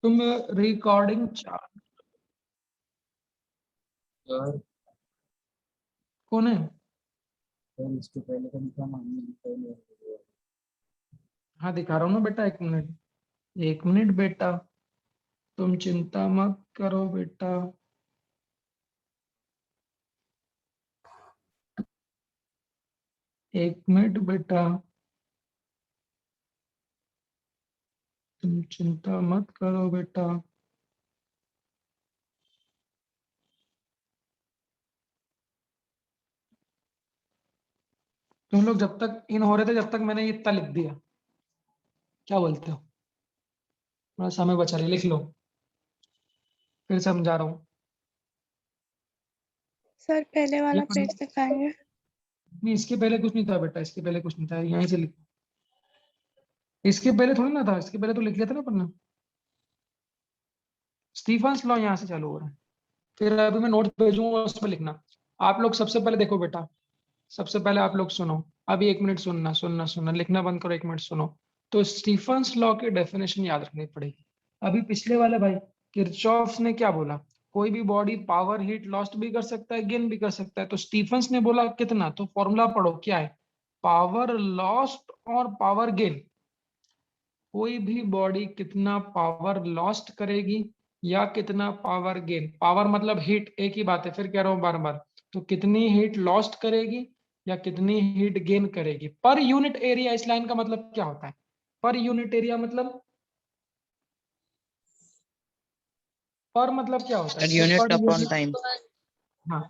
तुम रिकॉर्डिंग चालू। कौन है? इसके पहले का दिखा मामले हाँ दिखा रहा हूँ ना बेटा, 1 मिनट, 1 मिनट बेटा, तुम चिंता मत करो बेटा। एक मिनट बेटा, तुम चिंता मत करो बेटा। तुम लोग जब तक इन हो रहे थे, जब तक मैंने ये इतना लिख दिया, क्या बोलते हो? थोड़ा समय बचा रही, लिख लो, फिर समझा रहा हूँ। सर पहले वाला ये पेज दिखाएंगे? नहीं, इसके पहले कुछ नहीं था बेटा, इसके पहले कुछ नहीं था, यहीं से लिख। इसके पहले थोड़ी ना था, इसके पहले तो लिख लिया था ना अपन ने। स्टीफन्स लॉ यहाँ से चालू हो रहा है, फिर अभी मैं नोट भेजूंगा, उसमें लिखना। आप लोग सबसे पहले देखो बेटा, सबसे पहले आप लोग सुनो, अभी 1 मिनट सुनना सुनना सुनना, लिखना बंद करो, 1 मिनट सुनो। तो स्टीफन्स लॉ की डेफिनेशन याद रखनी पड़ेगी। अभी पिछले वाले भाई किरचॉफ ने क्या बोला? कोई भी बॉडी पावर हीट लॉस्ट भी कर सकता है, गेन भी कर सकता है। तो स्टीफन्स ने बोला कितना, तो फॉर्मूला पढ़ो क्या है, पावर लॉस्ट और पावर गेन। कोई भी बॉडी कितना पावर लॉस्ट करेगी या कितना पावर गेन, पावर मतलब हीट, एक ही बात है, फिर कह रहा हूं बार बार। तो कितनी हीट लॉस्ट करेगी या कितनी हीट गेन करेगी पर यूनिट एरिया। इस लाइन का मतलब क्या होता है? पर यूनिट एरिया मतलब, पर मतलब क्या होता है? Unit upon time. हाँ,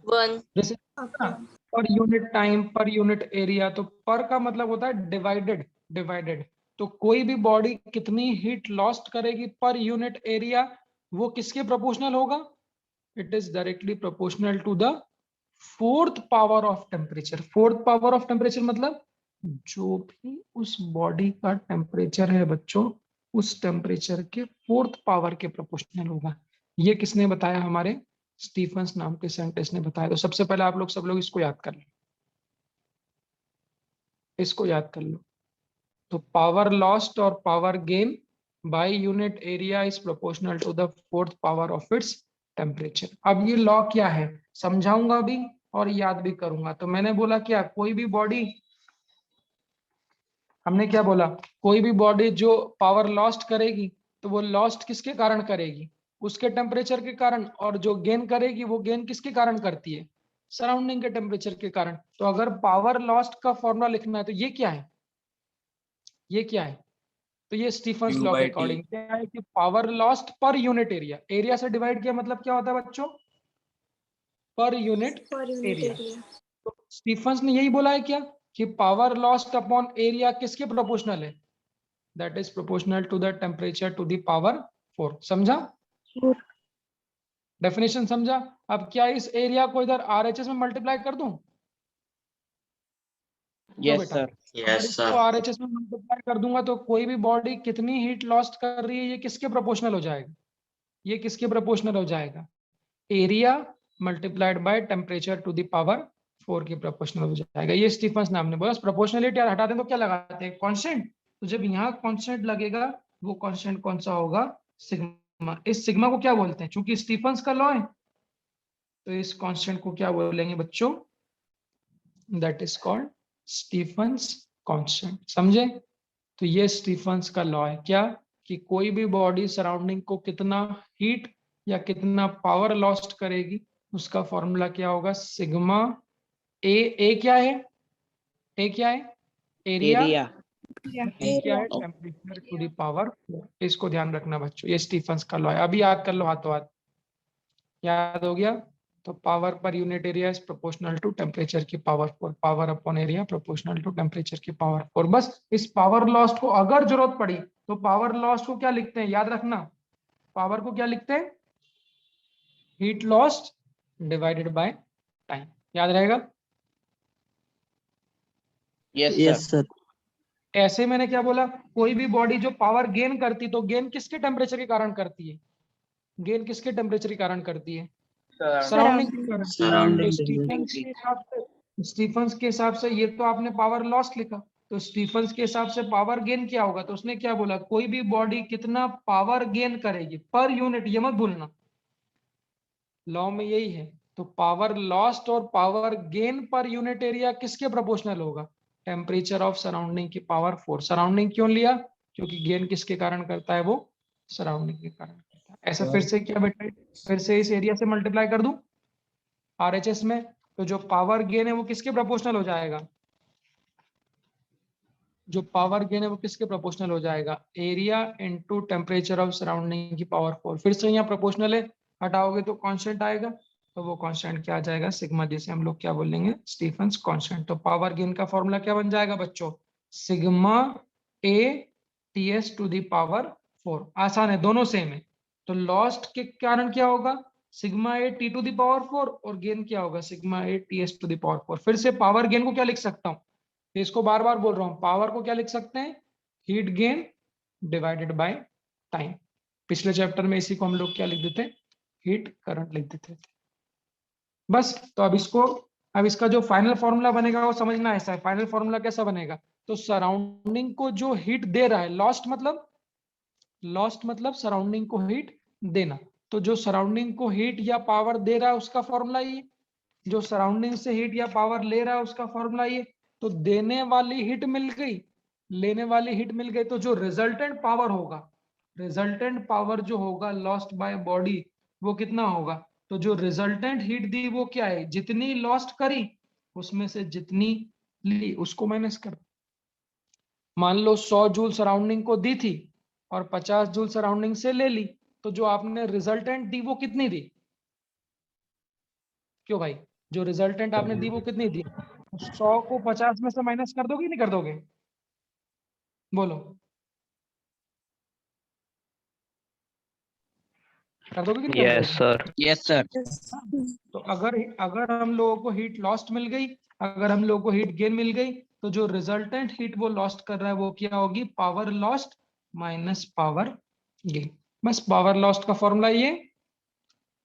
जैसे पर यूनिट टाइम, पर यूनिट एरिया, तो पर का मतलब होता है डिवाइडेड, डिवाइडेड। तो कोई भी बॉडी कितनी हीट लॉस्ट करेगी पर यूनिट एरिया, वो किसके प्रोपोर्शनल होगा? It is directly proportional to the fourth power of temperature. Fourth power of temperature मतलब जो भी उस बॉडी का टेम्परेचर है बच्चों, उस टेम्परेचर के फोर्थ पावर के प्रोपोर्शनल होगा। ये किसने बताया? हमारे स्टीफन्स नाम के साइंटिस्ट ने बताया। तो सबसे पहले आप लोग सब लोग इसको याद कर लो, इसको याद कर लो। तो पावर लॉस्ट और power gain by unit area is proportional to the fourth power of its temperature. अब ये लॉ क्या है समझाऊंगा भी और याद भी करूंगा। तो मैंने बोला क्या, कोई भी बॉडी, हमने क्या बोला, कोई भी बॉडी जो पावर लॉस्ट करेगी तो वो लॉस्ट किसके कारण करेगी? उसके टेम्परेचर के कारण। और जो गेन करेगी वो गेन किसके कारण करती है? सराउंडिंग के टेम्परेचर के कारण। तो अगर पावर लॉस्ट का फॉर्मूला लिखना है तो ये क्या है, ये क्या है? तो ये स्टीफन्स लॉ के अकॉर्डिंग क्या है कि पावर लॉस्ट पर यूनिट एरिया, एरिया से डिवाइड किया मतलब क्या होता है बच्चों? पर यूनिट एरिया। तो स्टीफन्स ने यही बोला है क्या कि पावर लॉस्ट अपॉन एरिया किसके प्रोपोर्शनल है? That is proportional to the temperature to the power 4। समझा? डेफिनेशन समझा? अब क्या इस एरिया को इधर आरएचएस में मल्टीप्लाई कर दूं? Yes sir. अगर इसको आरएचएस में मल्टीप्लाई कर दूंगा तो कोई भी बॉडी कितनी हीट लॉस्ट कर रही है, ये किसके प्रोपोर्शनल हो जाएगा? ये किसके प्रोपोर्शनल हो जाएगा? Area multiplied by temperature to the power 4 के प्रोपोर्शनल हो जाएगा। ये स्टीफन्स नाम ने बोला। प्रोपोर्शनलिटी यार हटा दें तो क्या लगाते हैं? कांस्टेंट। तो जब यहाँ कांस्टेंट लगेगा, वो कांस्टेंट कौन सा होगा? सिग्मा। इस सिग्मा को क्या बोलते हैं? चूंकि स्टीफन्स का लॉ है तो इस कांस्टेंट को क्या बोलेंगे बच्चों? That is called Stefan's constant. समझे? तो ये स्टीफन्स का लॉ है क्या, कि कोई भी बॉडी सराउंडिंग को कितना हीट या कितना पावर लॉस्ट करेगी, उसका फॉर्मूला क्या होगा? सिग्मा ए क्या है? ए क्या है? एरिया। ए क्या है? Temperature to the power 4। इसको ध्यान रखना बच्चों, ये स्टीफन्स का लॉ है। अभी याद कर लो हाथों हाथ, याद हो गया? तो power per unit area is proportional to temperature की power 4। Power upon area proportional to temperature की पावर 4। बस इस पावर लॉस्ट को अगर जरूरत पड़ी तो पावर लॉस्ट को क्या लिखते हैं, याद रखना। पावर को क्या लिखते हैं? Heat lost divided by time. याद रहेगा? Yes sir. ऐसे मैंने क्या बोला, कोई भी बॉडी जो पावर गेन करती, तो गेन किसके टेम्परेचर के कारण करती है? गेन किसके टेम्परेचर के कारण करती है? सराउंडिंग के कारण। तो स्टीफन्स के हिसाब से ये तो आपने पावर लॉस्ट लिखा, तो स्टीफंस के हिसाब से पावर गेन क्या होगा, तो उसने क्या बोला, कोई भी बॉडी कितना पावर गेन करेगी पर यूनिट, ये मत भूलना, लॉ में यही है। तो पावर लॉस्ट और power gain per unit area किसके प्रोपोर्शनल होगा, टेम्परेचर ऑफ सराउंडिंग की पावर 4। सराउंडिंग क्यों लिया, क्योंकि गेन किसके कारण करता है, वो सराउंडिंग के कारण करता है। ऐसा फिर से क्या बेटा, फिर से इस एरिया से मल्टीप्लाई कर दूं आरएचएस में, तो जो पावर गेन है वो किसके प्रोपोर्शनल हो जाएगा, जो पावर गेन है वो किसके प्रोपोर्शनल हो जाएगा, area into temperature of surrounding की पावर 4। फिर से यहाँ प्रोपोर्शनल है, हटाओगे तो कांस्टेंट आएगा, तो वो कांस्टेंट क्या आ जाएगा, सिग्मा, जिसे हम लोग क्या बोलेंगे, स्टीफंस कांस्टेंट। तो पावर गेन का फॉर्मूला क्या बन जाएगा बच्चों, sigma A T S to the power 4। आसान है, दोनों सेम है। तो लॉस्ट के कारण क्या होगा, sigma A T to the power 4, और गेन क्या होगा, sigma A T S to the power 4। फिर से पावर गेन को क्या लिख सकता हूँ, तो इसको बार बार बोल रहा हूं, पावर को क्या लिख सकते हैं, heat gain divided by time. पिछले चैप्टर में इसी को हम लोग क्या लिख देते, हीट करंट लिख देते थे। बस, तो अब इसका जो फाइनल फॉर्मूला बनेगा वो समझना ऐसा है। फाइनल फॉर्मूला कैसा बनेगा, तो सराउंडिंग को जो हीट दे रहा है, लॉस्ट मतलब सराउंडिंग को हीट देना, तो जो सराउंडिंग को हीट या पावर दे रहा है उसका फॉर्मूला ये, जो सराउंडिंग से हीट या पावर ले रहा है उसका फॉर्मूला ये। तो देने वाली हीट मिल गई, लेने वाली हीट मिल गई, तो जो रिजल्टेंट पावर होगा, रिजल्टेंट पावर जो होगा लॉस्ट बाय बॉडी, वो कितना होगा, तो जो रिजल्टेंट हीट दी वो क्या है, जितनी लॉस्ट करी उसमें से जितनी ली उसको माइनस कर। मान लो 100 जूल सराउंडिंग को दी थी और 50 जूल सराउंडिंग से ले ली, तो जो आपने रिजल्टेंट दी वो कितनी दी, क्यों भाई, जो रिजल्टेंट आपने दी वो कितनी दी, 100 को 50 में से माइनस कर दोगे नहीं कर दोगे, बोलो, कर दोगे कि नहीं कर यस दोगे। Sir, yes sir. तो अगर अगर हम लोगों को हीट लॉस्ट मिल गई, अगर हम लोगों को हीट गेन मिल गई, तो जो रिजल्टेंट हीट वो लॉस्ट कर रहा है वो क्या होगी, power lost minus power gain. बस पावर लॉस्ट का फॉर्मूला ये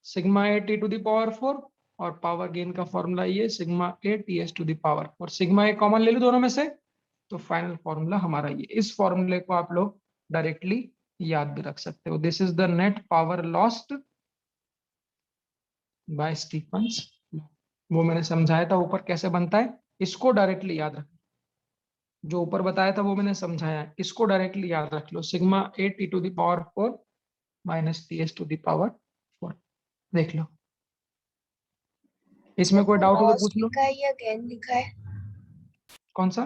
sigma A T to the power 4, और पावर गेन का फॉर्मूला ये sigma A T S to the power 4। Sigma A common ले लो दोनों में से, तो फाइनल फॉर्मूला हमारा ये। इस फॉर्मूले को आप लोग डायरेक्टली याद भी रख सकते हो, this is the net power lost by Stefan's. वो मैंने समझाया था ऊपर कैसे बनता है, इसको डायरेक्टली याद रख, जो ऊपर बताया था वो मैंने समझाया है, इसको डायरेक्टली याद रख लो, sigma A T to the power 4 minus T S to the power 4। देख लो, इसमें कोई डाउट हो तो पूछ लो। लिखा है या गेन लिखा है? कौन सा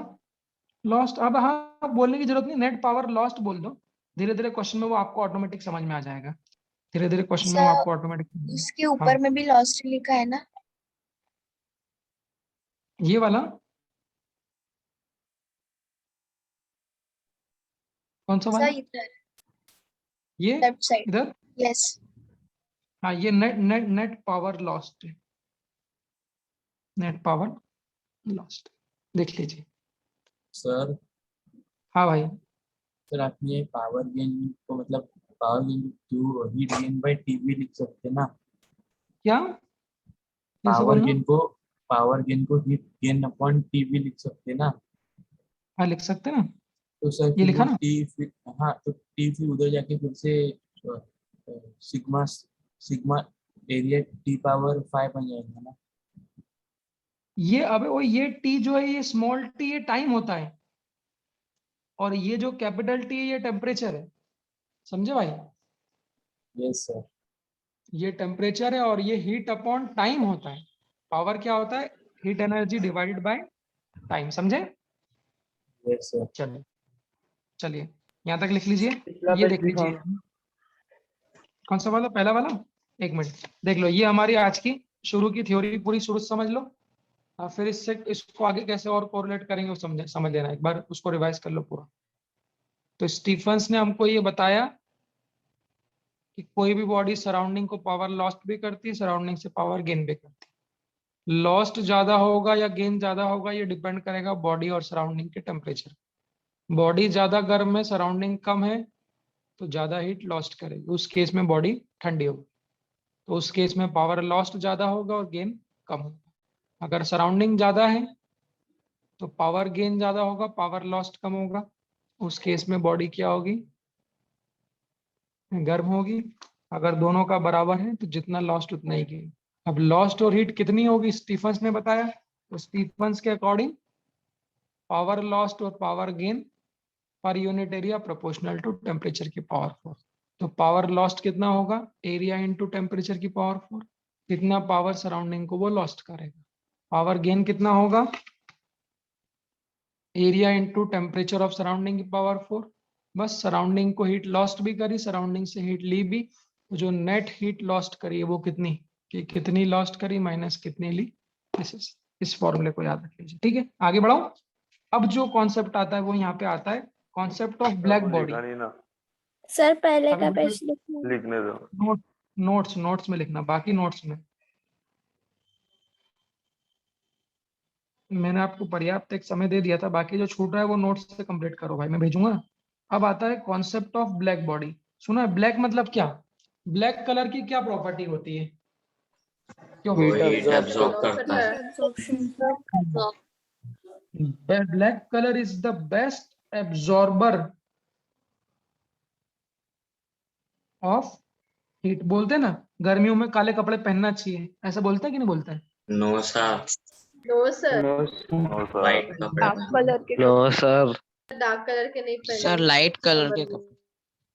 लॉस्ट, अब हाँ बोलने की जरूरत नहीं, नेट पावर लॉस्ट बोल दो, धीरे धीरे क्वेश्चन में वो आपको ऑटोमेटिक समझ में आ जाएगा, धीरे धीरे क्वेश्चन में वो आपको ऑटोमेटिक। उसके हाँ, ऊपर में भी लॉस्ट लिखा है ना? ये वाला कौन सा वाला, इधर ये लेफ्ट साइड। इधर, यस। हाँ ये net net net power lost है, नेट पावर लॉस्ट, देख लीजिए। सर हाँ भाई, सर आपने पावर गेन को मतलब power gain Q heat gain by TV लिख सकते हैं ना। क्या कैसे पावर बोलना, गेन को पावर गेन को हीट गेन अपॉन टीवी लिख सकते हैं ना। हाँ लिख सकते हैं ना, तो सर ये फिर लिखा वो ना, टी फिर, हाँ तो टी फिर उधर जाके फिर से sigma sigma area T power 5 बन जाएगा ना। ये अबे वो ये टी जो है, ये स्मॉल टी ये टाइम होता है, और ये जो कैपिटल टी है ये टेम्परेचर है, समझे भाई, यस सर। ये टेम्परेचर है और ये हीट अपॉन टाइम होता है। पावर क्या होता है, heat energy divided by time, समझे। Yes sir. चलिए चलिए यहाँ तक लिख लीजिए, ये देख लीजिए, कौन सा वाला, पहला वाला, एक मिनट देख लो, ये हमारी आज की शुरू की थ्योरी पूरी शुरू से समझ लो, फिर इससे इसको आगे कैसे और कोरिलेट करेंगे वो समझ लेना, एक बार उसको रिवाइज कर लो पूरा। तो स्टीफंस ने हमको ये बताया कि कोई भी बॉडी सराउंडिंग को पावर लॉस्ट भी करती है, सराउंडिंग से पावर गेन भी करती है। लॉस्ट ज्यादा होगा या गेन ज्यादा होगा ये डिपेंड करेगा बॉडी और सराउंडिंग के टेम्परेचर। बॉडी ज्यादा गर्म है, सराउंडिंग कम है, तो ज्यादा हीट लॉस्ट करेगी, उस केस में बॉडी ठंडी होगी, तो उस केस में पावर लॉस्ट ज्यादा होगा और गेन कम होगा। अगर सराउंडिंग ज्यादा है तो पावर गेन ज्यादा होगा, पावर लॉस्ट कम होगा। उस केस में बॉडी क्या होगी, गर्म होगी। अगर दोनों का बराबर है तो जितना लॉस्ट उतना ही गेन। अब लॉस्ट और हीट कितनी होगी स्टीफंस ने बताया, तो स्टीफंस के अकॉर्डिंग पावर लॉस्ट और power gain per unit area proportional to temperature की पावर 4। तो पावर लॉस्ट कितना होगा, एरिया इनटू टेम्परेचर की पावर 4। कितना पावर सराउंडिंग को वो लॉस्ट करेगा। पावर गेन कितना होगा, area into temperature of surrounding की पावर 4। बस सराउंडिंग को हीट लॉस्ट भी करी, सराउंडिंग से हीट ली भी, तो जो नेट हीट लॉस्ट करी है वो कितनी, कि कितनी लॉस्ट करी माइनस कितनी ली। इस फॉर्मूले को याद रख लीजिए। ठीक है, आगे बढ़ाओ। अब जो कॉन्सेप्ट आता है वो यहाँ पे आता है, concept of black body. Sir पहले अभी का बेटा पेज लिखना। लिखने दो। नोट्स में लिखना, बाकी नोट्स में मैंने आपको पर्याप्त एक समय दे दिया था, बाकी जो छूट रहा है वो नोट्स से कंप्लीट करो भाई, मैं भेजूंगा। अब आता है कॉन्सेप्ट ऑफ ब्लैक बॉडी। सुना है ब्लैक मतलब क्या, ब्लैक कलर की क्या प्रॉपर्टी होती है, क्यों हीट एब्जॉर्ब करता है। Black colour is the best absorber of heat. बोलते हैं ना गर्मियों में काले कपड़े पहनना चाहिए, ऐसा बोलते हैं कि नहीं बोलते हैं। No sir, no sir, white कपड़ा डार्क कलर के नो सर, डार्क कलर के नहीं पहने। सर लाइट कलर के कपड़े।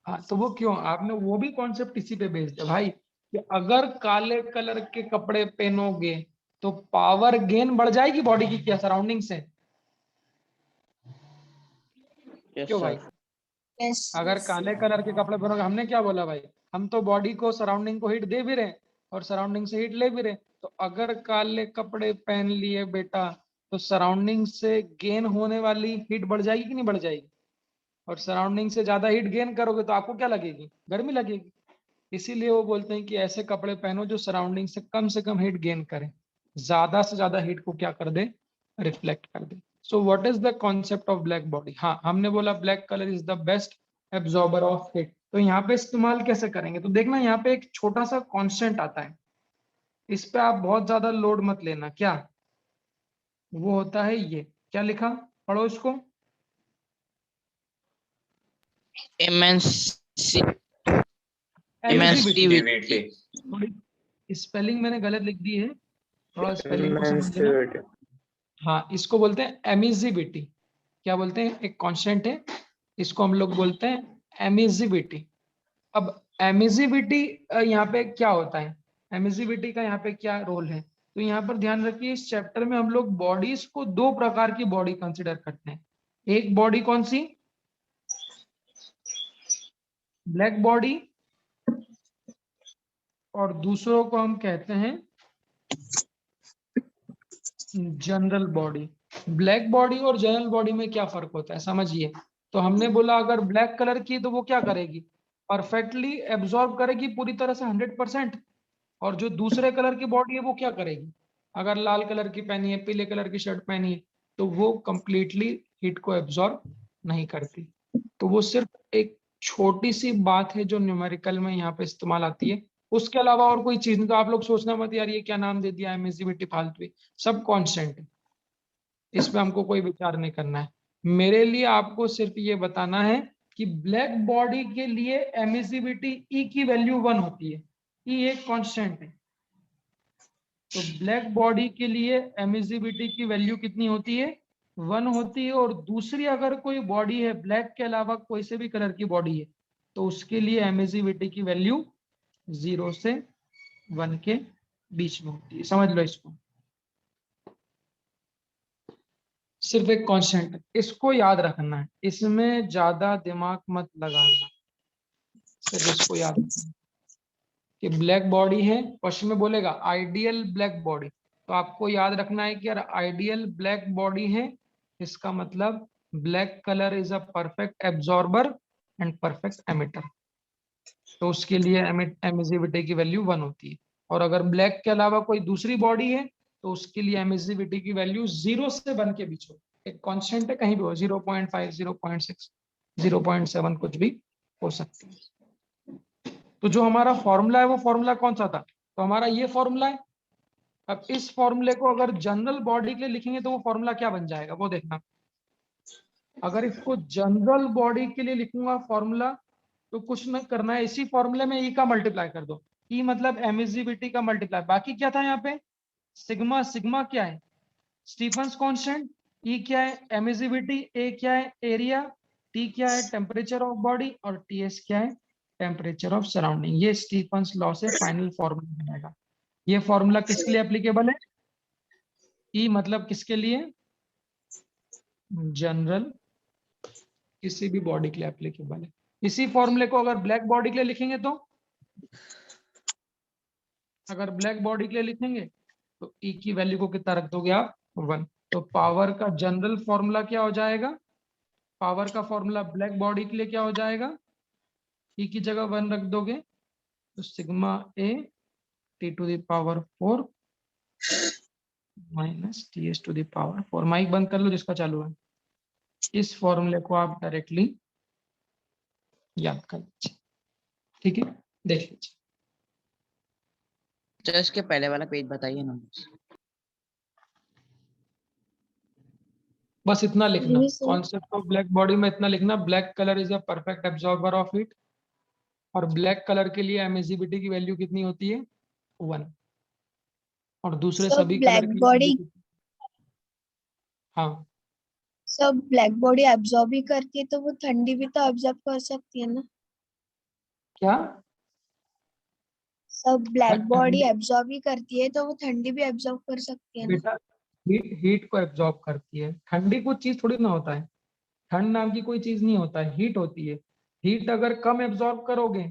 हाँ तो वो क्यों, आपने वो भी कॉन्सेप्ट इसी पे बेस्ड है भाई, कि अगर काले कलर के कपड़े पहनोगे तो पावर गेन बढ़ जाएगी बॉडी की क्या सराउंडिंग से, क्यों भाई। यस अगर काले कलर के कपड़े पहनोगे, हमने क्या बोला भाई, हम तो बॉडी को सराउंडिंग को हीट दे भी रहे और सराउंडिंग से हीट ले भी रहे। तो अगर काले कपड़े पहन लिए बेटा तो सराउंडिंग से गेन होने वाली हीट बढ़ जाएगी कि नहीं बढ़ जाएगी, और सराउंडिंग से ज्यादा हीट गेन करोगे तो आपको क्या लगेगी, गर्मी लगेगी। इसीलिए वो बोलते हैं कि ऐसे कपड़े पहनो जो सराउंडिंग से कम हीट गेन करें, ज्यादा से ज्यादा हीट को क्या कर दे, रिफ्लेक्ट कर दे। So what is the concept of black body. हाँ हमने बोला black colour is the best absorber of heat. तो यहाँ पे इस्तेमाल कैसे करेंगे, तो देखना यहाँ पे एक छोटा सा कांस्टेंट आता है, इस पे आप बहुत ज्यादा लोड मत लेना। क्या वो होता है, ये क्या लिखा, पढ़ो इसको। एमिसिविटी। थोड़ी स्पेलिंग मैंने गलत लिख दी है, थोड़ा स्पेलिंग को समझ लेना। हाँ इसको बोलते हैं एमिजिबिलिटी। क्या बोलते हैं, एक कांस्टेंट है, इसको हम लोग बोलते हैं एमिजिबिलिटी। अब एमिजिबिलिटी यहाँ पे क्या होता है, एमिजिबिलिटी का यहाँ पे क्या रोल है, तो यहाँ पर ध्यान रखिए इस चैप्टर में हम लोग बॉडीज को दो प्रकार की बॉडी कंसिडर करते हैं। एक बॉडी कौन सी, ब्लैक बॉडी, और दूसरों को हम कहते हैं जनरल बॉडी। ब्लैक बॉडी और जनरल बॉडी में क्या फर्क होता है समझिए। तो हमने बोला अगर ब्लैक कलर की तो वो क्या करेगी, परफेक्टली एब्जॉर्ब करेगी पूरी तरह से 100%। और जो दूसरे कलर की बॉडी है वो क्या करेगी, अगर लाल कलर की पहनी है, पीले कलर की शर्ट पहनी है, तो वो कंप्लीटली हीट को एब्जॉर्ब नहीं करती। तो वो सिर्फ एक छोटी सी बात है जो न्यूमेरिकल में यहाँ पे इस्तेमाल आती है, उसके अलावा और कोई चीज नहीं। तो आप लोग सोचना मत यार ये क्या नाम दे दिया एमिसिविटी फालतू है, सब कांस्टेंट है, इस पे हमको कोई विचार नहीं करना है। मेरे लिए आपको सिर्फ ये बताना है कि ब्लैक बॉडी के लिए एमिसिविटी ई की वैल्यू 1 होती है, ई एक कांस्टेंट है। तो ब्लैक बॉडी के लिए एमिसिविटी की वैल्यू कितनी होती है, 1 होती है। और दूसरी अगर कोई बॉडी है ब्लैक के अलावा कोई से भी कलर की बॉडी है तो उसके लिए एमिसिविटी की वैल्यू 0 से 1 के बीच में होती है, समझ लो इसको। सिर्फ एक कांस्टेंट है, इसको याद रखना है, इसमें ज्यादा दिमाग मत लगाना, सिर्फ इसको याद रखना कि ब्लैक बॉडी है। क्वेश्चन में बोलेगा आइडियल ब्लैक बॉडी, तो आपको याद रखना है कि यार आइडियल ब्लैक बॉडी है, इसका मतलब black colour is a perfect absorber and perfect emitter. तो उसके लिए एमिसिविटी की वैल्यू 1 होती है। और अगर ब्लैक के अलावा कोई दूसरी बॉडी है तो उसके लिए एमिसिविटी की वैल्यू 0 से 1 के बीच हो, एक कांस्टेंट है, कहीं भी हो, 0.5, 0.6, 0.7 कुछ भी हो सकती है। तो जो हमारा फॉर्मूला है वो फॉर्मूला कौन सा था, तो हमारा ये फॉर्मूला है। अब इस फॉर्मूले को अगर जनरल बॉडी के लिए लिखेंगे तो वो फॉर्मूला क्या बन जाएगा वो देखना। अगर इसको जनरल बॉडी के लिए लिखूंगा फॉर्मूला तो कुछ न करना है, इसी फॉर्मूले में ई का मल्टीप्लाई कर दो। ई मतलब एमिजिबिलिटी का मल्टीप्लाई, बाकी क्या था यहाँ पे सिग्मा, सिग्मा क्या है स्टीफन्स कांस्टेंट, ई क्या है एमिजिबिलिटी, ए क्या है एरिया, टी क्या है टेम्परेचर ऑफ बॉडी और टीएस क्या है टेम्परेचर ऑफ सराउंडिंग। ये स्टीफन्स लॉ से फाइनल फॉर्मूला बनेगा। ये फॉर्मूला किसके लिए एप्लीकेबल है? ई मतलब किसके लिए? जनरल किसी भी बॉडी के लिए एप्लीकेबल है। इसी फॉर्मूले को अगर ब्लैक बॉडी के लिए लिखेंगे तो, अगर ब्लैक बॉडी के लिए लिखेंगे तो ई की वैल्यू को कितना रख दोगे आप 1। तो पावर का जनरल फॉर्मूला क्या हो जाएगा? पावर का फॉर्मूला ब्लैक बॉडी के लिए क्या हो जाएगा? ई की जगह 1 रख दोगे तो sigma A T to the power 4 minus T S to the power 4। Mike बंद कर लो जिसका चालू है। इस फॉर्मूले को आप डायरेक्टली याद कर लीजिए, ठीक है, देख लीजिए। जस्ट के पहले वाला पेज बताइए ना। बस इतना लिखना, जी sir. Concept of black body में इतना लिखना, black colour is a perfect absorber of heat, और ब्लैक कलर के लिए एमिसिविटी की वैल्यू कितनी होती है 1, और दूसरे सब सभी ब्लैक कलर की बॉडी, हाँ सब ब्लैक बॉडी एब्जॉर्ब ही करती है तो वो ठंडी भी तो एब्जॉर्ब कर सकती है ना। क्या सब ब्लैक बॉडी ठंडी एब्जॉर्ब ही करती है तो वो ठंडी भी एब्जॉर्ब कर सकती है ना। बेटा हीट को एब्जॉर्ब करती है, ठंडी कुछ चीज थोड़ी ना होता है, ठंड नाम की कोई चीज नहीं होता है, हीट होती है। हीट अगर कम एब्जॉर्ब करोगे,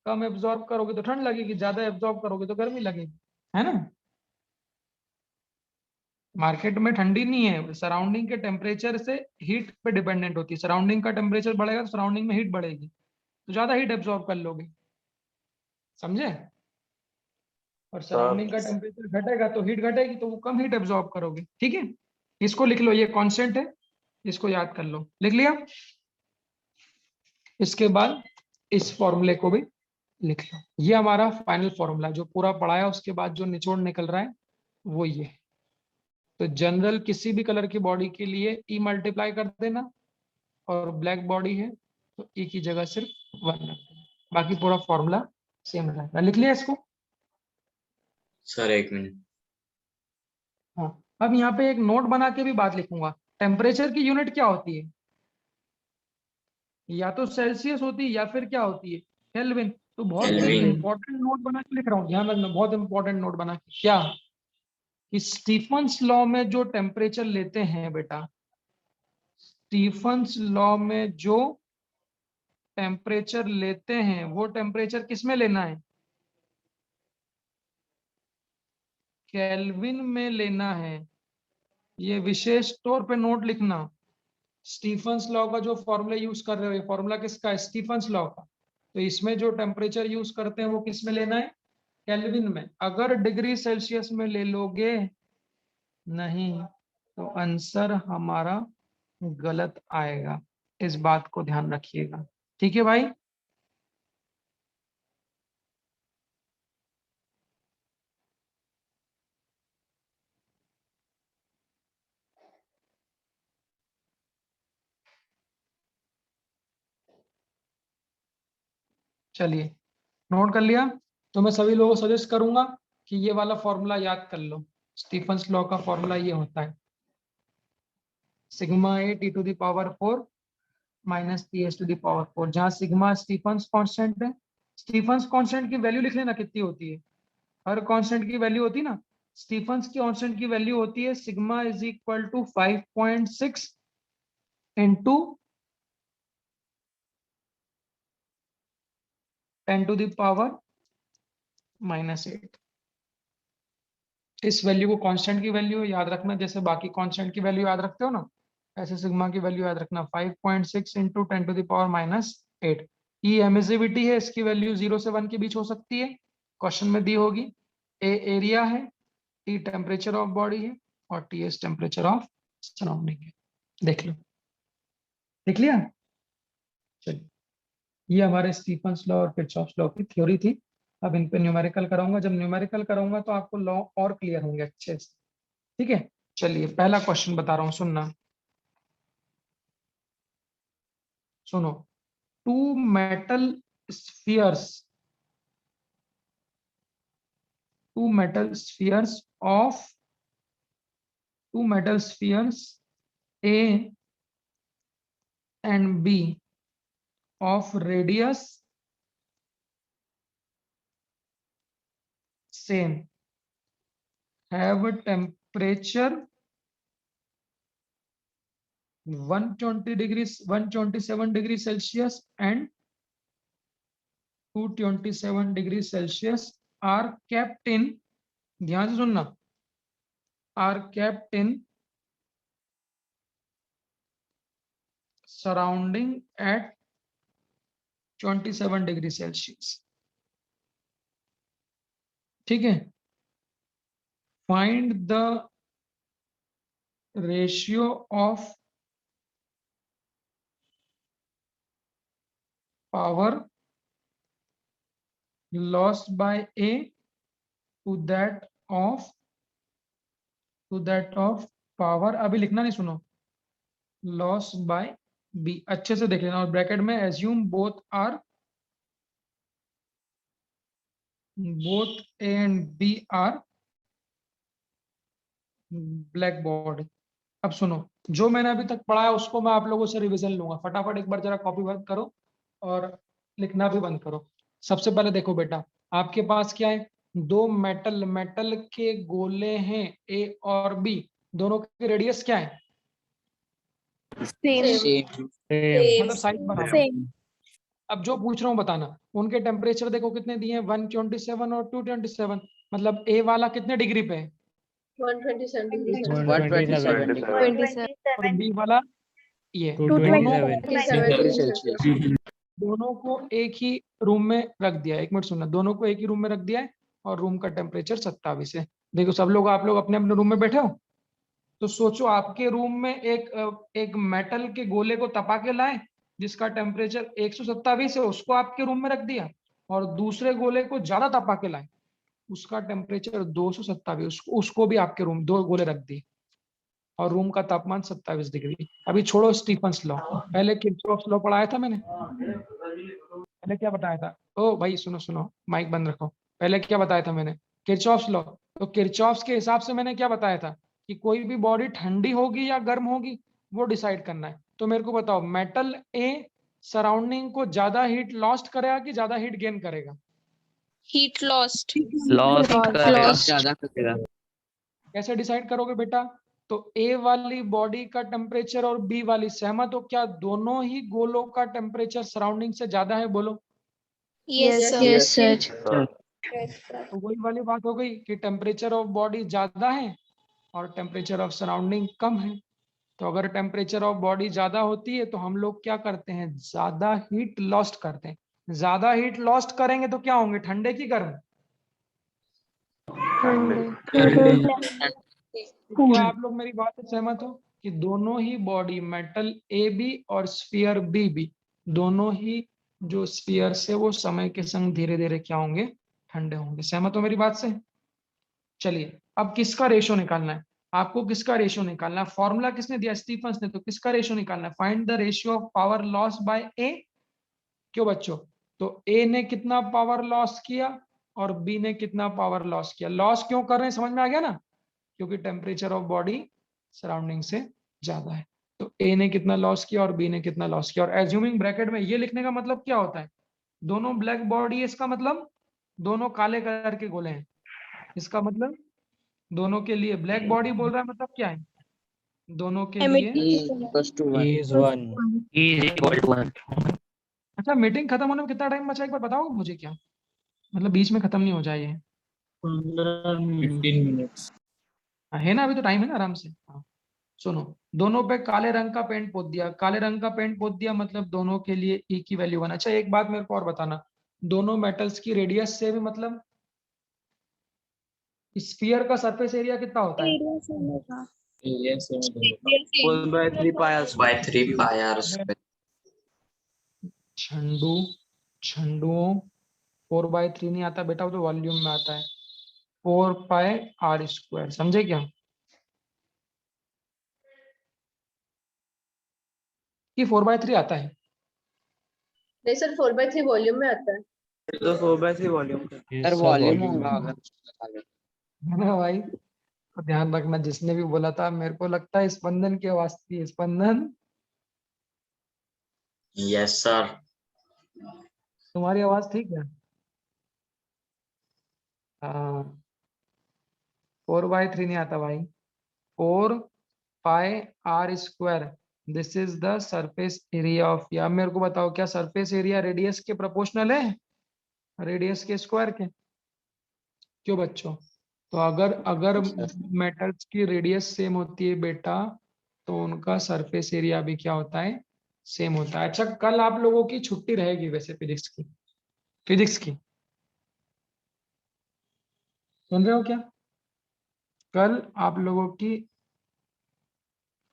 कम एब्जॉर्ब करोगे तो ठंड लगेगी, ज्यादा एब्जॉर्ब करोगे तो गर्मी लगेगी, है ना। मार्केट में ठंडी नहीं है, सराउंडिंग के टेम्परेचर से हीट पे डिपेंडेंट होती है। सराउंडिंग का टेम्परेचर बढ़ेगा तो सराउंडिंग में हीट बढ़ेगी, तो ज्यादा हीट एब्जॉर्ब कर लोगे, समझे। और सराउंडिंग का टेम्परेचर घटेगा तो हीट घटेगी, तो वो कम हीट एब्जॉर्ब करोगे, ठीक है। इसको लिख लो, ये कांस्टेंट है, इसको याद कर लो, लिख लिया। इसके बाद इस फॉर्मूले को भी लिख लो। ये हमारा फाइनल फॉर्मूला जो पूरा पढ़ाया, उसके बाद जो निचोड़ निकल रहा है वो ये है। तो जनरल किसी भी कलर की बॉडी के लिए ई मल्टीप्लाई कर देना, और ब्लैक बॉडी है तो ई की जगह सिर्फ 1 रख देना, बाकी पूरा फॉर्मूला सेम रहेगा। लिख लिया इसको? सर एक मिनट। हाँ, अब यहाँ पे एक नोट बना के भी बात लिखूंगा। टेम्परेचर की यूनिट क्या होती है? या तो सेल्सियस होती है या फिर क्या होती है केल्विन। तो बहुत एक केल्विन। इंपॉर्टेंट नोट बना के लिख रहा हूँ, ध्यान रखना, बहुत इंपॉर्टेंट नोट बना के। क्या कि स्टीफन्स लॉ में जो टेम्परेचर लेते हैं बेटा, स्टीफन्स लॉ में जो टेम्परेचर लेते हैं वो टेम्परेचर किस में लेना है? केल्विन में लेना है। ये विशेष तौर पे नोट लिखना। स्टीफन्स लॉ का जो फॉर्मूला यूज कर रहे हो, ये फॉर्मूला किसका है? स्टीफन्स लॉ का। तो इसमें जो टेम्परेचर यूज करते हैं वो किस में लेना है? केल्विन में। अगर डिग्री सेल्सियस में ले लोगे नहीं तो आंसर हमारा गलत आएगा, इस बात को ध्यान रखिएगा, ठीक है भाई। चलिए, नोट कर लिया? तो मैं सभी लोगों को सजेस्ट करूंगा कि ये वाला फॉर्मूला याद कर लो। स्टीफन्स लॉ का फॉर्मूला ये होता है sigma A T to the power 4 minus T S to the power 4, जहां सिग्मा स्टीफन्स कांस्टेंट है। स्टीफन्स कांस्टेंट की वैल्यू लिख लेना कितनी होती है, हर कांस्टेंट की वैल्यू होती है ना। स्टीफन्स की कांस्टेंट की वैल्यू होती है sigma is equal to 5.6 into 10 to the power -8। इस वैल्यू को कांस्टेंट की वैल्यू याद रखना, जैसे बाकी कांस्टेंट की वैल्यू याद रखते हो ना, ऐसे सिग्मा की वैल्यू याद रखना 5.6 into 10 to the power -8। E emissivity है, इसकी वैल्यू 0 से 1 के बीच हो सकती है, क्वेश्चन में दी होगी। ए एरिया है, टी टेम्परेचर ऑफ बॉडी है, और T S temperature of surrounding है। देख लो, देख लिया। चलिए, ये हमारे स्टीफन्स लॉ और किरचॉफ्स लॉ की थ्योरी थी। अब इन पे न्यूमेरिकल कराऊंगा, जब न्यूमेरिकल कराऊंगा तो आपको लॉ और क्लियर होंगे अच्छे से। ठीक है, चलिए पहला क्वेश्चन बता रहा हूं, सुनना, सुनो। Two metal spheres, two metal spheres of two metal spheres A and B of radius same have a temperature 120 degrees 127 degrees Celsius and 227 degrees Celsius are kept in, ध्यान से सुनना, are kept in surrounding at 27 degree Celsius। ठीक है, find the ratio of power lost by A to that of power, अभी लिखना नहीं, सुनो, loss by B, अच्छे से देख लेना, और ब्रैकेट में assume both A and B are black body. अब सुनो, जो मैंने अभी तक पढ़ा है उसको मैं आप लोगों से रिवीजन लूंगा, फटाफट एक बार जरा कॉपी बंद करो और लिखना भी बंद करो। सबसे पहले देखो बेटा, आपके पास क्या है, दो मेटल के गोले हैं ए और बी, दोनों के रेडियस क्या है, मतलब साइज बराबर। Same. अब जो पूछ रहा हूँ बताना, उनके टेम्परेचर देखो कितने दिए हैं, 127 और 227, मतलब ए वाला कितने डिग्री पे है, 127 degrees 127 degree 27. और बी वाला ये, 227. दोनों को एक ही रूम में रख दिया है। एक मिनट सुनना, दोनों को एक ही रूम में रख दिया है और रूम का टेम्परेचर 27 है। देखो सब लोग, आप लोग अपने अपने रूम में बैठे हो, तो सोचो आपके रूम में एक मेटल के गोले को तपा के लाए जिसका टेम्परेचर 127 है, उसको आपके रूम में रख दिया, और दूसरे गोले को ज्यादा तपा के लाए, उसका टेम्परेचर 227, उसको भी आपके रूम, दो गोले रख दिए और रूम का तापमान 27 डिग्री। अभी छोड़ो स्टीफन्स लॉ, पहले किर्चॉफ्स लॉ पढ़ाया था मैंने, पहले क्या बताया था, ओ भाई सुनो सुनो, माइक बंद रखो, पहले क्या बताया था मैंने, किर्चॉफ्स लॉ। तो किर्चॉफ्स के हिसाब से मैंने क्या बताया था कि कोई भी बॉडी ठंडी होगी या गर्म होगी वो डिसाइड करना है। तो मेरे को बताओ, मेटल ए सराउंडिंग को ज्यादा हीट लॉस्ट करेगा कि ज्यादा हीट गेन करेगा, Heat lost. लॉस करेगा, Lost. ज्यादा करेगा। कैसे डिसाइड करोगे बेटा, तो ए वाली बॉडी का टेम्परेचर और बी वाली सहमत हो, क्या दोनों ही गोलों का टेम्परेचर सराउंडिंग से ज्यादा है, बोलो। Yes, sir. Yes, sir. तो वही वाली बात हो गई कि टेम्परेचर ऑफ बॉडी ज्यादा है और टेम्परेचर ऑफ सराउंडिंग कम है। तो अगर टेम्परेचर ऑफ बॉडी ज्यादा होती है तो हम लोग क्या करते हैं, ज्यादा हीट लॉस्ट करते हैं। ज्यादा हीट लॉस्ट करेंगे तो क्या होंगे, ठंडे की गर्म, तो क्या आप लोग मेरी बात से सहमत हो कि दोनों ही बॉडी, मेटल ए बी और स्फीयर बी बी, दोनों ही जो स्फीयर है वो समय के संग धीरे धीरे क्या होंगे, ठंडे होंगे। सहमत हो मेरी बात से। चलिए अब किसका रेशो निकालना है, आपको किसका रेशो निकालना है, फॉर्मूला किसने दिया, स्टीफन्स ने, तो किसका रेशो निकालना है, find the ratio of power loss by A. क्यों बच्चों, तो ए ने कितना पावर लॉस किया और बी ने कितना पावर लॉस किया, लॉस क्यों कर रहे हैं समझ में आ गया ना, क्योंकि टेम्परेचर ऑफ बॉडी सराउंडिंग से ज्यादा है। तो ए ने कितना लॉस किया और बी ने कितना लॉस किया, और एज्यूमिंग ब्रैकेट में ये लिखने का मतलब क्या होता है, दोनों ब्लैक बॉडी, इसका मतलब दोनों काले कलर के गोले हैं, इसका मतलब दोनों के लिए ब्लैक बॉडी बोल रहा है, मतलब क्या है, दोनों के लिए। अच्छा, मीटिंग खत्म होने में कितना टाइम बचा, एक बार बताओ मुझे, क्या मतलब बीच में खत्म नहीं हो जाए ये, 15 minutes। है ना, अभी तो टाइम है ना, आराम से। हाँ सुनो, दोनों पे काले रंग का पेंट पोत दिया, काले रंग का पेंट पोत दिया मतलब दोनों के लिए ए की वैल्यू 1। अच्छा एक बात मेरे को और बताना, दोनों मेटल्स की रेडियस से भी मतलब स्फीयर का सरफेस एरिया कितना होता है, एरिया से मैं by 3 pi r square। छंडुओं 4/3 नहीं आता बेटा, वो तो वॉल्यूम में आता है। 4πr², समझे क्या? कि 4/3 आता है। नहीं सर 4/3 वॉल्यूम में आता है। तो 4/3 वॉल्यूम का सर वॉल्यूम होगा अगर है ना भाई? तो ध्यान रखना, जिसने भी बोला था, मेरे को लगता है स्पंदन की आवाज थी। स्पंदन, Yes, sir. तुम्हारी आवाज थी क्या? हाँ, 4/3 नहीं आता भाई। 4πr², this is the surface area of, या मेरे को बताओ, क्या सरफेस एरिया रेडियस के प्रोपोर्शनल है, रेडियस के स्क्वायर के? क्यों बच्चों? तो अगर अगर मेटल्स की रेडियस सेम होती है बेटा, तो उनका सरफेस एरिया भी क्या होता है, सेम होता है। अच्छा, कल आप लोगों की छुट्टी रहेगी वैसे फिजिक्स की, सुन रहे हो क्या? कल आप लोगों की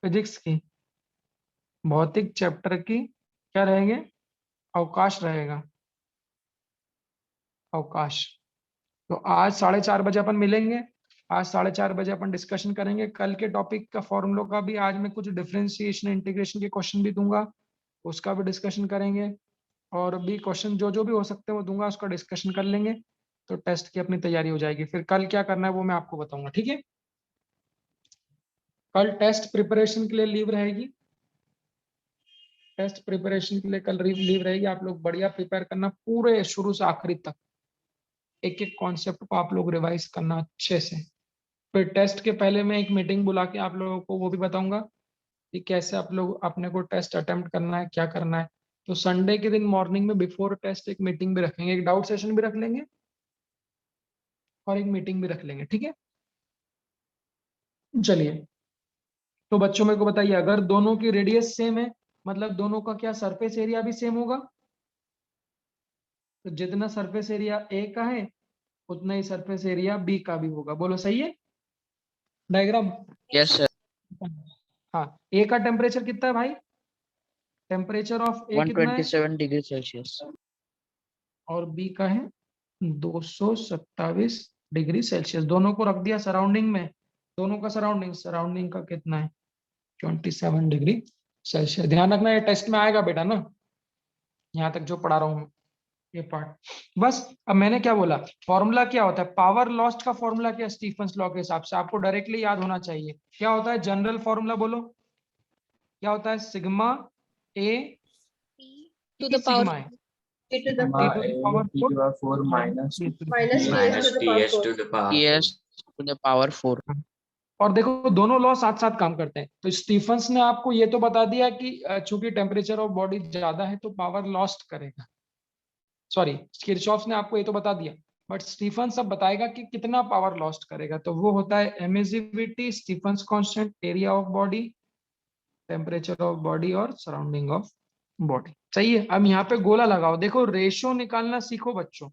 फिजिक्स की भौतिक चैप्टर की क्या रहेंगे, अवकाश रहेगा, अवकाश। तो आज 4:30 बजे अपन मिलेंगे। आज 4:30 बजे अपन डिस्कशन करेंगे कल के टॉपिक का, फॉर्मूलों का भी। आज मैं कुछ डिफरेंशिएशन इंटीग्रेशन के क्वेश्चन भी दूंगा, उसका भी डिस्कशन करेंगे। और भी क्वेश्चन जो जो भी हो सकते हैं वो दूंगा, उसका डिस्कशन कर लेंगे। तो टेस्ट की अपनी तैयारी हो जाएगी। फिर कल क्या करना है वो मैं आपको बताऊंगा, ठीक है? कल टेस्ट प्रिपरेशन के लिए लीव रहेगी। टेस्ट प्रिपरेशन के लिए कल लीव रहेगी। आप लोग बढ़िया प्रिपेयर करना, पूरे शुरू से आखिरी तक एक एक कॉन्सेप्ट को आप लोग रिवाइज करना अच्छे से। फिर टेस्ट के पहले मैं एक मीटिंग बुला के आप लोगों को वो भी बताऊंगा कि कैसे आप लोग अपने को टेस्ट अटेम्प्ट करना है, क्या करना है। तो संडे के दिन मॉर्निंग में बिफोर टेस्ट एक मीटिंग भी रखेंगे, एक डाउट सेशन भी रख लेंगे और एक मीटिंग भी रख लेंगे, ठीक है? चलिए, तो बच्चों मेरे को बताइए, अगर दोनों की रेडियस सेम है, मतलब दोनों का क्या सरफेस एरिया भी सेम होगा? तो जितना सरफेस एरिया ए का है उतना ही सरफेस एरिया बी का भी होगा। बोलो सही है? डायग्राम। यस सर हाँ, ए का टेम्परेचर कितना है भाई? टेम्परेचर ऑफ ए कितना है? 127 डिग्री सेल्सियस। और बी का है 227 डिग्री सेल्सियस। दोनों को रख दिया सराउंडिंग में, दोनों का सराउंडिंग का कितना है? 27 डिग्री सेल्सियस। ध्यान रखना, ये टेस्ट में आएगा बेटा ना, यहाँ तक जो पढ़ा रहा हूँ ये पार्ट। बस अब मैंने क्या बोला, फॉर्मूला क्या होता है, पावर लॉस्ट का फॉर्मूला क्या, स्टीफंस लॉ के हिसाब से आपको डायरेक्टली याद होना चाहिए। क्या होता है जनरल फॉर्मूला? बोलो क्या होता है? Sigma A to the power sigma है, T to the sigma T to a the power t to the 4 minus minus T TS to the power Ts 4. to the power 4. TS to the power 4। और देखो दोनों law साथ साथ काम करते हैं। तो स्टीफंस ने आपको ये तो बता दिया कि चूंकि टेम्परेचर ऑफ बॉडी ज्यादा है तो पावर लॉस्ट करेगा। सॉरी, किरचॉफ ने आपको ये तो बता दिया, बट स्टीफन सब बताएगा कि कितना पावर लॉस्ट करेगा। तो वो होता है emissivity, Stefan's constant, area of body, temperature of body और सराउंडिंग ऑफ बॉडी। सही है? अब यहाँ पे गोला लगाओ, देखो रेशियो निकालना सीखो बच्चों,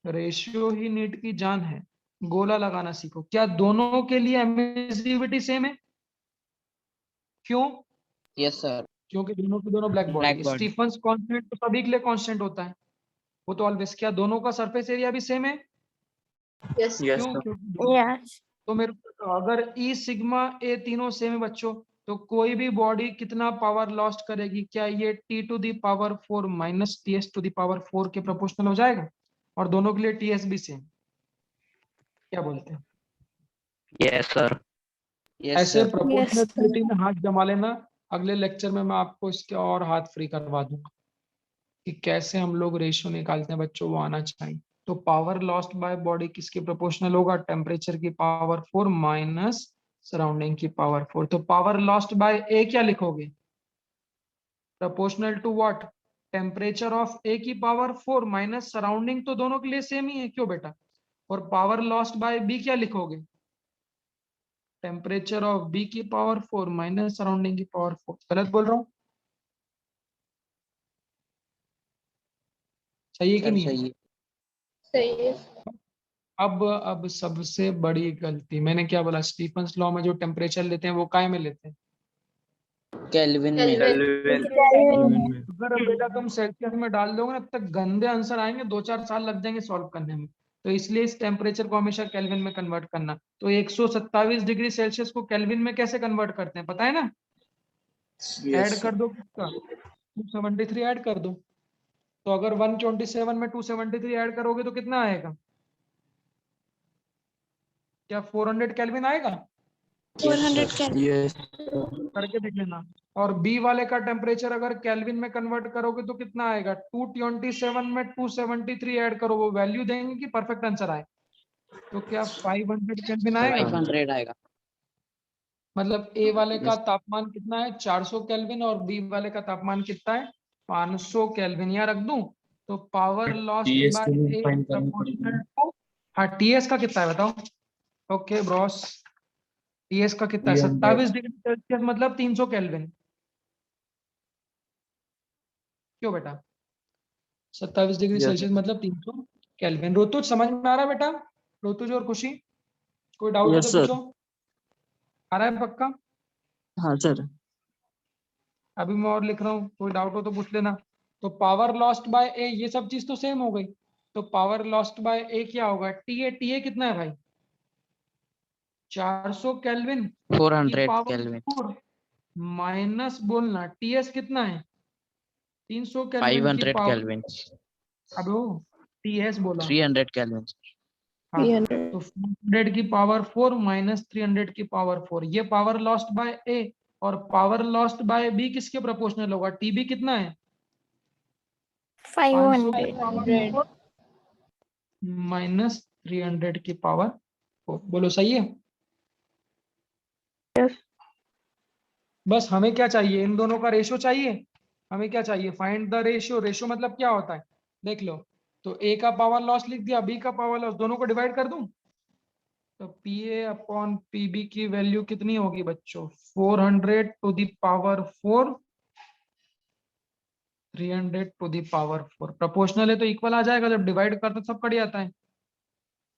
रेशियो ही नीट की जान है। गोला लगाना सीखो। क्या दोनों के लिए एमिसिविटी सेम है? क्यों? यस सर क्योंकि दोनों के दोनों black black body. Body. Stefan's constant तो सभी के लिए कांस्टेंट होता है, वो तो ऑलवेज। क्या दोनों का सरफेस एरिया भी सेम है? Yes. yes क्यों? sir. क्योंकि yes तो मेरे को अगर ई सिग्मा ए तीनों सेम है बच्चों, तो कोई भी बॉडी कितना पावर लॉस्ट करेगी? क्या ये T to the power 4 minus T S to the power 4 के प्रोपोर्शनल हो जाएगा? और दोनों के लिए टी एस भी सेम। क्या बोलते हैं? यस सर यस ऐसे सर प्रोपोर्शनलिटी में हाथ जमा लेना। अगले लेक्चर में मैं आपको इसके और हाथ फ्री करवा दूंगा कि कैसे हम लोग रेशियो निकालते हैं बच्चों, वो आना चाहिए। तो पावर लॉस्ट बाय बॉडी किसके प्रोपोर्शनल होगा? टेम्परेचर की पावर 4 माइनस सराउंडिंग की पावर 4। तो पावर लॉस्ट बाय ए क्या लिखोगे? Proportional to what? Temperature of A की पावर 4 माइनस सराउंडिंग, तो दोनों के लिए सेम ही है, क्यों बेटा? और पावर लॉस्ट बाय बी क्या लिखोगे? टेम्परेचर ऑफ बी की पावर 4 माइनस सराउंडिंग की पावर 4। गलत बोल रहा हूँ? सही है कि सर नहीं है? सही है सही है। अब सबसे बड़ी गलती मैंने क्या बोला, स्टीफंस लॉ में जो टेम्परेचर लेते हैं वो काय में लेते हैं? केल्विन में Kelvin. अगर बेटा तुम सेल्सियस में डाल दोगे ना तब गंदे आंसर आएंगे, 2-4 साल लग जाएंगे सॉल्व करने में। तो इसलिए इस टेम्परेचर को हमेशा केल्विन में कन्वर्ट करना। तो 127 डिग्री सेल्सियस को केल्विन में कैसे कन्वर्ट करते हैं पता है ना? ऐड कर दो किसका, 273 ऐड कर दो। तो अगर 127 में 273 ऐड करोगे तो कितना आएगा? क्या 400 केल्विन आएगा? 400 Kelvin. करके देख लेना। और बी वाले का टेम्परेचर अगर केल्विन में कन्वर्ट करोगे तो कितना आएगा? 227 में 273 ऐड करो, वो वैल्यू देंगे कि परफेक्ट आंसर आए। तो क्या 500 केल्विन आएगा? 500 आएगा। मतलब ए वाले का तापमान कितना है? 400 केल्विन, और बी वाले का तापमान कितना है? 500 केल्विन। यहाँ रख दूं तो पावर लॉस्ट TS बाय को भी ए फाइंड करनी प्रोपोर्शनल पड़ेगी। टू, हाँ टीएस का कितना है बताओ? ओके ब्रॉस, टीएस का कितना है? 300 27 डिग्री सेल्सियस मतलब 300 केल्विन। क्यों बेटा? 27 डिग्री Yes, सेल्सियस मतलब 300 केल्विन। ऋतुज समझ में आ रहा है बेटा? ऋतुज और खुशी, कोई डाउट हो yes तो sir. पूछो। आ रहा है पक्का? हाँ सर. अभी मैं और लिख रहा हूँ, कोई डाउट हो तो पूछ लेना। तो पावर लॉस्ट बाय ए, ये सब चीज तो सेम हो गई। तो पावर लॉस्ट बाय ए क्या होगा? टीए, टीए कितना है भाई? 400 केल्विन की 400 पावर केल्विन। 4 माइनस बोलना टीएस कितना है? 300 केल्विन की 500 पावर, केल्विन। अब वो टीएस बोला। 300 केल्विन। हाँ, 300. तो 400 की पावर 4 माइनस 300 की पावर 4, ये पावर लॉस्ट बाय ए। और पावर लॉस्ट बाय बी किसके प्रोपोर्शनल होगा? टीबी कितना है? 500 की 500. पावर 4 माइनस 300 की पावर 4। बोलो सही है? Yes. बस हमें क्या चाहिए? इन दोनों का रेशो चाहिए। हमें क्या चाहिए? Find the ratio. रेशियो मतलब क्या होता है देख लो। तो ए का पावर लॉस लिख दिया, बी का पावर लॉस, दोनों को डिवाइड कर दूं तो P A upon P B की वैल्यू कितनी होगी बच्चों? 400 to the power 4, 300 to the power 4। Proportional है तो इक्वल आ जाएगा, जब डिवाइड करते सब कट जाता है।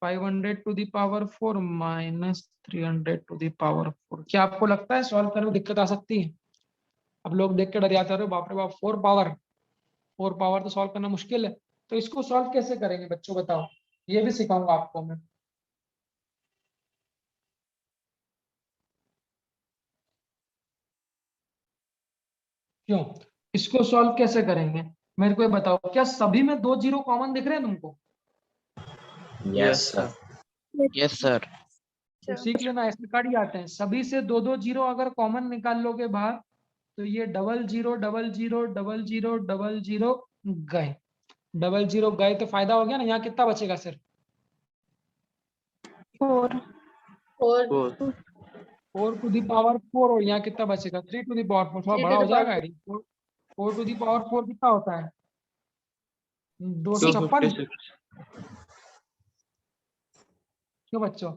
500 to the power 4 minus 300 to the power 4। क्या आपको लगता है सॉल्व करने में दिक्कत आ सकती है? अब लोग देख के डर जाते हैं, बाप रे बाप 4 पावर तो सॉल्व करना मुश्किल है। तो इसको सॉल्व कैसे करेंगे बच्चों बताओ? ये भी सिखाऊंगा आपको मैं। क्यों? इसको सॉल्व कैसे करेंगे मेरे को ये बताओ। क्या सभी में 2 जीरो कॉमन दिख रहे हैं तुमको? Yes, sir. Yes sir. तो सीख लेना, ऐसे कट जाते हैं। सभी से 2-2 जीरो अगर कॉमन निकाल लोगे बाहर तो ये double zero double zero double zero double zero गए। डबल जीरो गए तो फायदा हो गया ना। यहाँ कितना बचेगा सर? 4. 4. 4. 4 टू दी पावर 4, और यहाँ कितना बचेगा? 3 टू दी पावर 4। थोड़ा 3 बड़ा to हो the power जाएगा। 4 टू दी पावर 4 कितना होता है? 256। 256. क्यों बच्चों?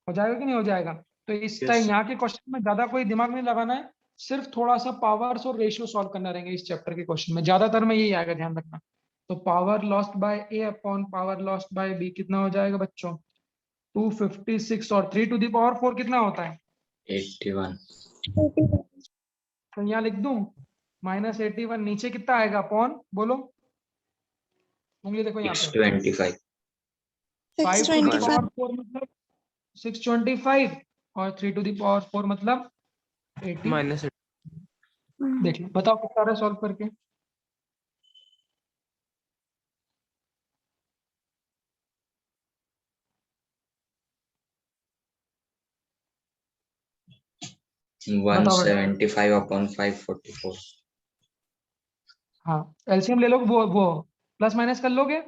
हो जाएगा कि नहीं हो जाएगा? तो इस Yes. टाइम यहाँ के क्वेश्चन में ज्यादा कोई दिमाग नहीं लगाना है, सिर्फ थोड़ा सा पावर्स और रेशियो सॉल्व करना रहेंगे इस चैप्टर के क्वेश्चन में। ज्यादातर में यही आएगा, ध्यान रखना। तो power lost by A upon power lost by B कितना हो जाएगा बच्चों? 256। और 3 टू दी पावर 4 कितना होता है? 81. तो यहाँ लिख दूं माइनस 81। नीचे कितना आएगा अपॉन? बोलो, उंगली देखो यहाँ पे। 625. 5 टू दी 625. पावर 4 मतलब 625, और 3 टू दी पावर 4 मतलब 80। -8. देख लो, बताओ कितना आ रहा है सॉल्व करके। बताओ बेटा। 175 upon 544. हाँ, एलसीएम ले लो, वो प्लस माइनस कर लोगे।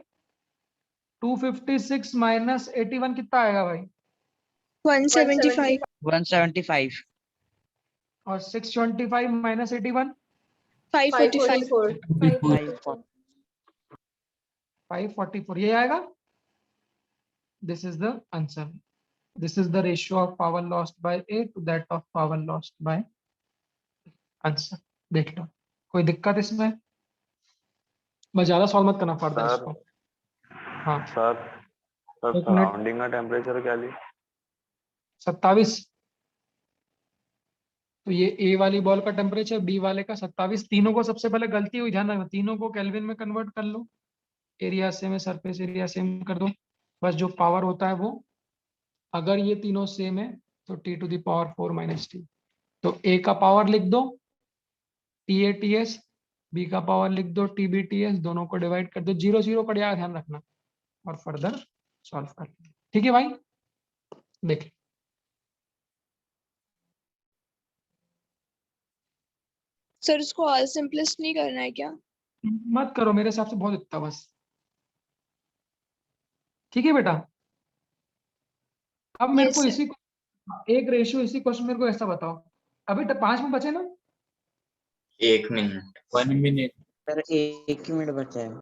256 माइनस 81 कितना आएगा भाई? 175. 175। और 625 माइनस 81 545. 544. 544, ये आएगा। This is the answer. This is the ratio of power lost by A to that of power lost by answer. देख लो, कोई दिक्कत इसमें? मैं ज्यादा सॉल्व मत करना फर्दर सर इसको। हाँ, सर सर एक मिनट। सराउंडिंग का टेम्परेचर क्या ली? 27। तो ये ए वाली बॉल का टेम्परेचर, बी वाले का 27, तीनों को सबसे पहले गलती हुई, ध्यान रखना, तीनों को केल्विन में कन्वर्ट कर लो, एरिया सेम है, सरफेस एरिया सेम कर दो, बस जो पावर होता है वो, अगर ये तीनों सेम है तो T⁴ - T, तो ए का पावर लिख दो TATS, बी का पावर लिख दो TBTS, दोनों को डिवाइड कर दो, 0 0 कट जाएगा, ध्यान रखना, और फर्दर सॉल्व कर लो। ठीक है भाई, देख सर उसको ऑल सिंपलेस्ट नहीं करना है क्या? मत करो, मेरे हिसाब से बहुत इतना बस। ठीक है बेटा, अब मेरे Yes, को sir. इसी एक रेशियो, इसी क्वेश्चन मेरे को ऐसा बताओ, अभी 5 में बचे ना, 1 मिनट 1 minute. सर एक ही मिनट बचा है।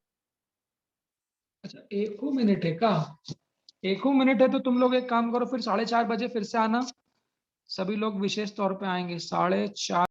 अच्छा 1 मिनट है का, 1 मिनट है, तो तुम लोग एक काम करो, फिर 4:30 बजे फिर से आना, सभी लोग विशेष तौर पे आएंगे 4:30